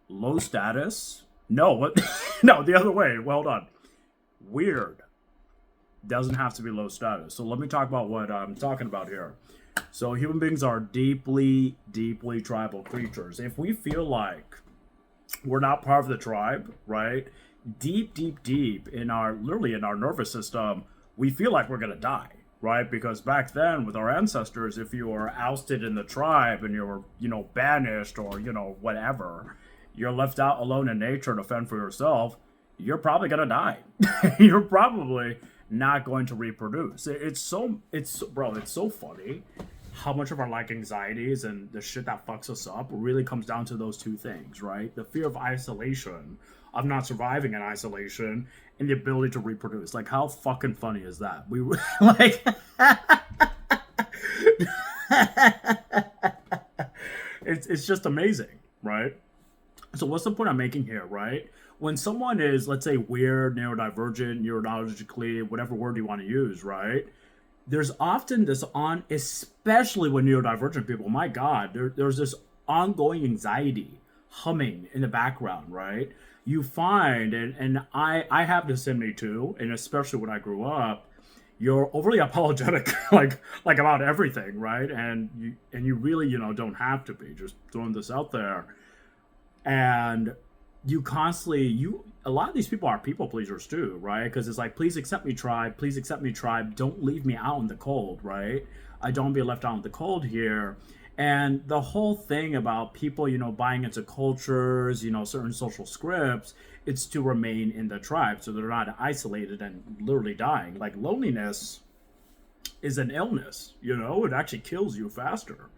Low status? No, what? No, the other way. Well done. Weird doesn't have to be low status. So let me talk about what I'm talking about here. So human beings are deeply, deeply tribal creatures. If we feel like we're not part of the tribe, right? Deep, deep, deep in our literally in our nervous system, we feel like we're gonna die, right? Because back then with our ancestors, if you were ousted in the tribe and you were, banished or, whatever, you're left out alone in nature to fend for yourself, you're probably gonna die. You're probably not going to reproduce. It's so funny how much of our like anxieties and the shit that fucks us up really comes down to those two things, right? The fear of isolation, of not surviving in isolation, and the ability to reproduce. Like, how fucking funny is that? We like, it's just amazing, right? So what's the point I'm making here, right? When someone is, let's say, weird, neurodivergent, neurologically, whatever word you want to use, right? There's often this especially when neurodivergent people, my God, there's this ongoing anxiety humming in the background, right? You find, and I have this in me too, and especially when I grew up, you're overly apologetic, like about everything, right? And you really, don't have to be. Just throwing this out there, and you constantly you a lot of these people are people pleasers too, right? Because it's like, please accept me, tribe, please accept me, tribe, don't leave me out in the cold, right? I don't be left out in the cold here. And the whole thing about people, buying into cultures, certain social scripts, it's to remain in the tribe so they're not isolated and literally dying. Like, loneliness is an illness, it actually kills you faster.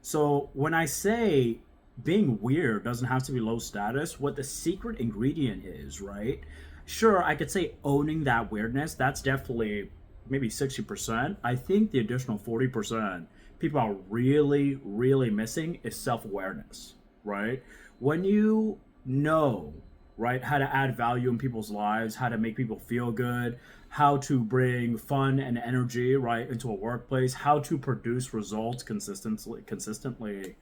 So when I say being weird doesn't have to be low status, what the secret ingredient is, right? Sure, I could say owning that weirdness, that's definitely maybe 60%. I think the additional 40% people are really, really missing is self awareness, right? When you know, right, how to add value in people's lives, how to make people feel good, how to bring fun and energy, right, into a workplace, how to produce results consistently,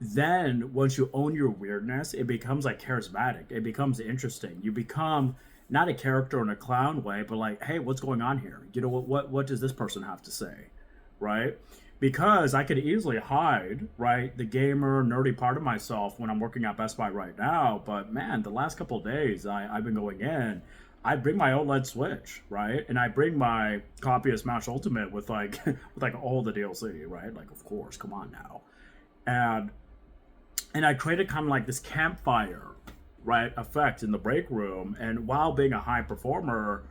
then once you own your weirdness, it becomes like charismatic. It becomes interesting. You become not a character in a clown way, but like, hey, what's going on here? What does this person have to say, right? Because I could easily hide, right, the gamer, nerdy part of myself when I'm working at Best Buy right now. But man, the last couple of days I've been going in. I bring my OLED Switch, right, and I bring my copy of Smash Ultimate with like with like all the DLC, right? Like, of course, come on now, and I created kind of like this campfire, right, effect in the break room. And while being a high performer,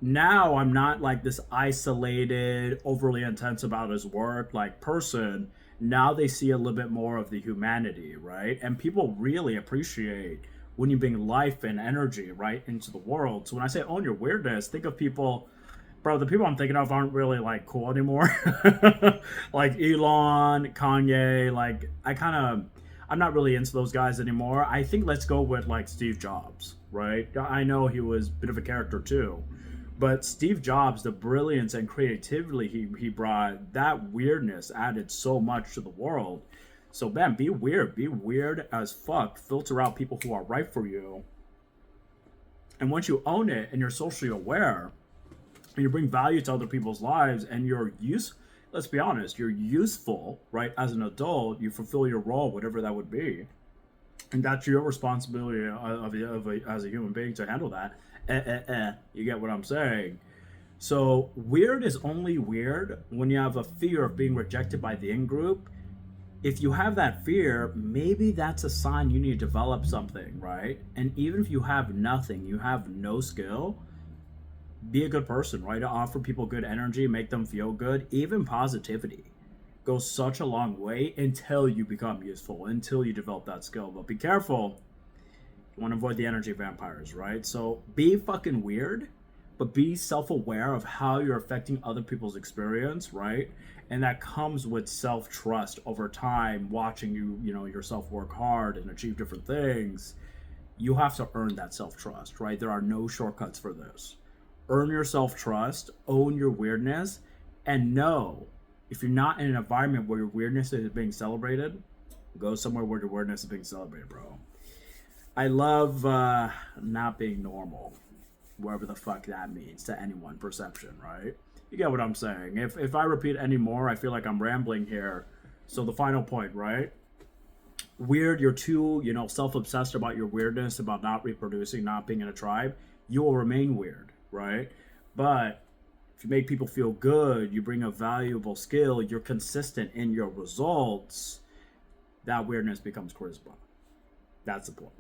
now I'm not like this isolated, overly intense about his work like person. Now they see a little bit more of the humanity, right? And people really appreciate when you bring life and energy, right, into the world. So when I say own your weirdness, think of people, bro, the people I'm thinking of aren't really like cool anymore. Like Elon, Kanye, like I'm not really into those guys anymore. I think let's go with like Steve Jobs, right? I know he was a bit of a character too. But Steve Jobs, the brilliance and creativity he brought, that weirdness added so much to the world. So man, be weird as fuck. Filter out people who are right for you. And once you own it and you're socially aware, and you bring value to other people's lives, and let's be honest, you're useful, right? As an adult, you fulfill your role, whatever that would be, and that's your responsibility as a human being to handle that. You get what I'm saying? So weird is only weird when you have a fear of being rejected by the in group. If you have that fear, maybe that's a sign you need to develop something, right? And even if you have nothing, you have no skill, be a good person, right? To offer people good energy, make them feel good, even positivity goes such a long way until you become useful, until you develop that skill. But be careful. You want to avoid the energy vampires, right? So be fucking weird, but be self-aware of how you're affecting other people's experience, right? And that comes with self-trust over time, watching yourself work hard and achieve different things. You have to earn that self-trust, right? There are no shortcuts for this. Earn your self-trust, own your weirdness, and know if you're not in an environment where your weirdness is being celebrated, go somewhere where your weirdness is being celebrated, bro. I love not being normal, wherever the fuck that means to anyone perception, right? You get what I'm saying. If I repeat any more, I feel like I'm rambling here. So the final point, right? Weird, you're too, self-obsessed about your weirdness, about not reproducing, not being in a tribe, you will remain weird, right? But if you make people feel good, you bring a valuable skill, you're consistent in your results, that weirdness becomes charisma. That's the point.